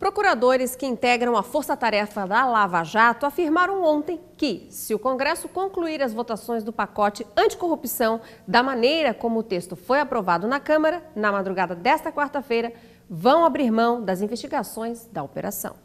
Procuradores que integram a força-tarefa da Lava Jato afirmaram ontem que, se o Congresso concluir as votações do pacote anticorrupção da maneira como o texto foi aprovado na Câmara, na madrugada desta quarta-feira, vão abrir mão das investigações da operação.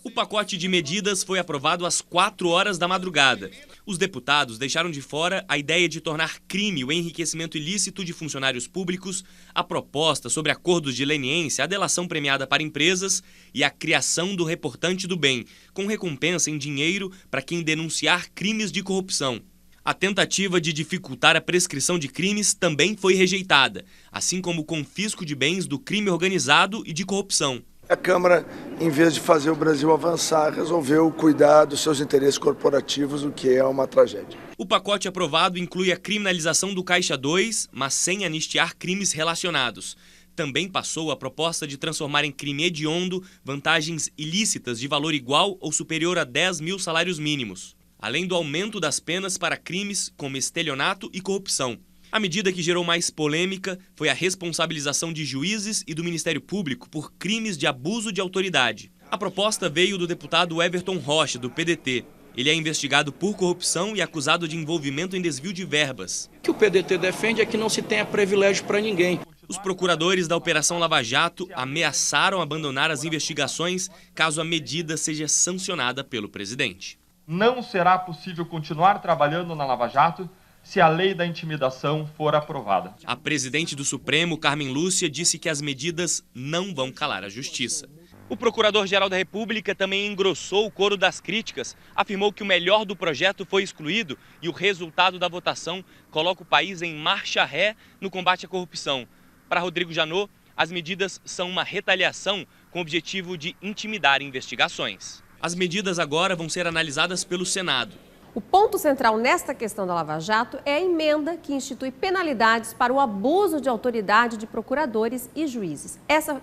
O pacote de medidas foi aprovado às 4 horas da madrugada. Os deputados deixaram de fora a ideia de tornar crime o enriquecimento ilícito de funcionários públicos, a proposta sobre acordos de leniência, a delação premiada para empresas e a criação do reportante do bem, com recompensa em dinheiro para quem denunciar crimes de corrupção. A tentativa de dificultar a prescrição de crimes também foi rejeitada, assim como o confisco de bens do crime organizado e de corrupção. A Câmara, em vez de fazer o Brasil avançar, resolveu cuidar dos seus interesses corporativos, o que é uma tragédia. O pacote aprovado inclui a criminalização do Caixa 2, mas sem anistiar crimes relacionados. Também passou a proposta de transformar em crime hediondo vantagens ilícitas de valor igual ou superior a 10 mil salários mínimos, além do aumento das penas para crimes como estelionato e corrupção. A medida que gerou mais polêmica foi a responsabilização de juízes e do Ministério Público por crimes de abuso de autoridade. A proposta veio do deputado Everton Rocha, do PDT. Ele é investigado por corrupção e acusado de envolvimento em desvio de verbas. O que o PDT defende é que não se tenha privilégio para ninguém. Os procuradores da Operação Lava Jato ameaçaram abandonar as investigações caso a medida seja sancionada pelo presidente. Não será possível continuar trabalhando na Lava Jato se a lei da intimidação for aprovada. A presidente do Supremo, Carmen Lúcia, disse que as medidas não vão calar a justiça. O Procurador-Geral da República também engrossou o coro das críticas, afirmou que o melhor do projeto foi excluído e o resultado da votação coloca o país em marcha ré no combate à corrupção. Para Rodrigo Janot, as medidas são uma retaliação com o objetivo de intimidar investigações. As medidas agora vão ser analisadas pelo Senado. O ponto central nesta questão da Lava Jato é a emenda que institui penalidades para o abuso de autoridade de procuradores e juízes. Essa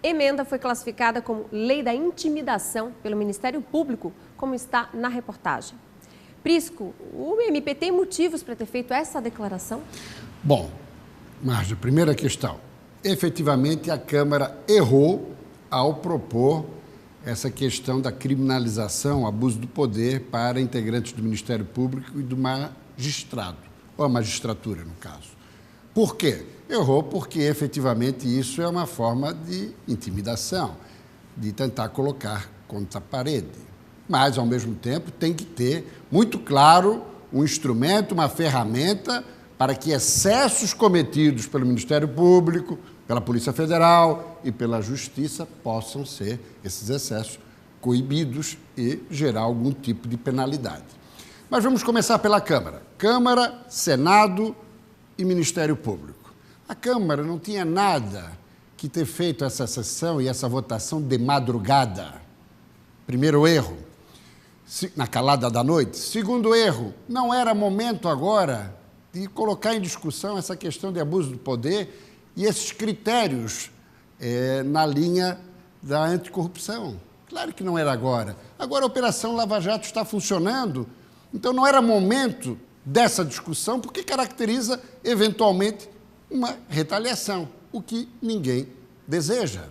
emenda foi classificada como lei da intimidação pelo Ministério Público, como está na reportagem. Prisco, o MP tem motivos para ter feito essa declaração? Bom, Márcia, primeira questão. Efetivamente, a Câmara errou ao propor essa questão da criminalização, abuso do poder para integrantes do Ministério Público e do magistrado, ou a magistratura, no caso. Por quê? Errou porque, efetivamente, isso é uma forma de intimidação, de tentar colocar contra a parede. Mas, ao mesmo tempo, tem que ter muito claro um instrumento, uma ferramenta para que excessos cometidos pelo Ministério Público, pela Polícia Federal e pela Justiça possam ser, esses excessos, coibidos e gerar algum tipo de penalidade. Mas vamos começar pela Câmara. Câmara, Senado e Ministério Público. A Câmara não tinha nada que ter feito essa sessão e essa votação de madrugada. Primeiro erro, na calada da noite. Segundo erro, não era momento agora de colocar em discussão essa questão de abuso do poder e esses critérios na linha da anticorrupção. Claro que não era agora. Agora a Operação Lava Jato está funcionando, então não era momento dessa discussão, porque caracteriza, eventualmente, uma retaliação, o que ninguém deseja.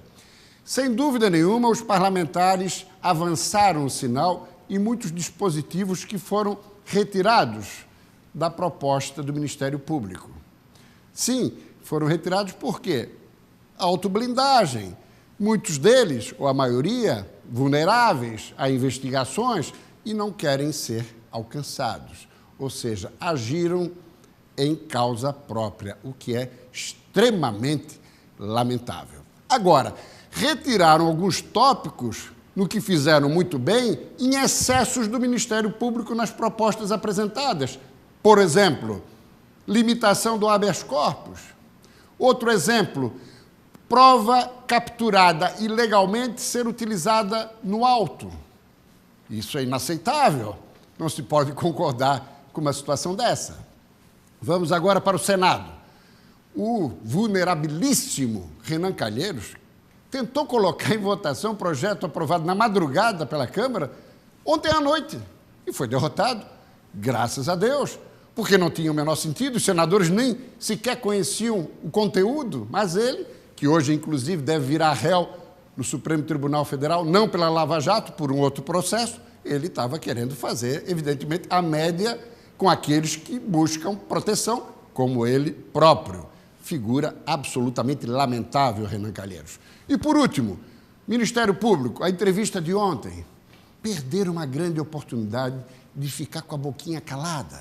Sem dúvida nenhuma, os parlamentares avançaram o sinal em muitos dispositivos que foram retirados da proposta do Ministério Público. Sim, foram retirados por quê? Autoblindagem. Muitos deles, ou a maioria, vulneráveis a investigações e não querem ser alcançados. Ou seja, agiram em causa própria, o que é extremamente lamentável. Agora, retiraram alguns tópicos, no que fizeram muito bem, em excessos do Ministério Público nas propostas apresentadas. Por exemplo, limitação do habeas corpus. Outro exemplo, prova capturada ilegalmente ser utilizada no auto. Isso é inaceitável. Não se pode concordar com uma situação dessa. Vamos agora para o Senado. O vulnerabilíssimo Renan Calheiros tentou colocar em votação um projeto aprovado na madrugada pela Câmara ontem à noite e foi derrotado, graças a Deus, porque não tinha o menor sentido, os senadores nem sequer conheciam o conteúdo, mas ele, que hoje inclusive deve virar réu no Supremo Tribunal Federal, não pela Lava Jato, por um outro processo, ele estava querendo fazer, evidentemente, a média com aqueles que buscam proteção, como ele próprio. Figura absolutamente lamentável, Renan Calheiros. E, por último, Ministério Público, a entrevista de ontem. Perderam uma grande oportunidade de ficar com a boquinha calada.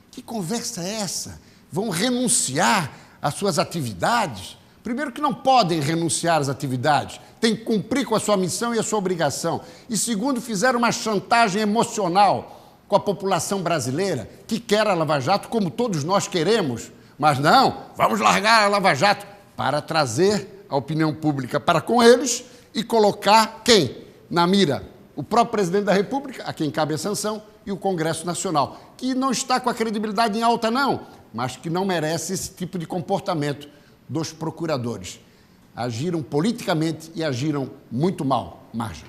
Que conversa é essa? Vão renunciar às suas atividades? Primeiro que não podem renunciar às atividades, têm que cumprir com a sua missão e a sua obrigação. E segundo, fizeram uma chantagem emocional com a população brasileira, que quer a Lava Jato, como todos nós queremos. Mas não, vamos largar a Lava Jato para trazer a opinião pública para com eles e colocar quem? Na mira, o próprio presidente da República, a quem cabe a sanção, e o Congresso Nacional, que não está com a credibilidade em alta, não, mas que não merece esse tipo de comportamento dos procuradores. Agiram politicamente e agiram muito mal, Marja.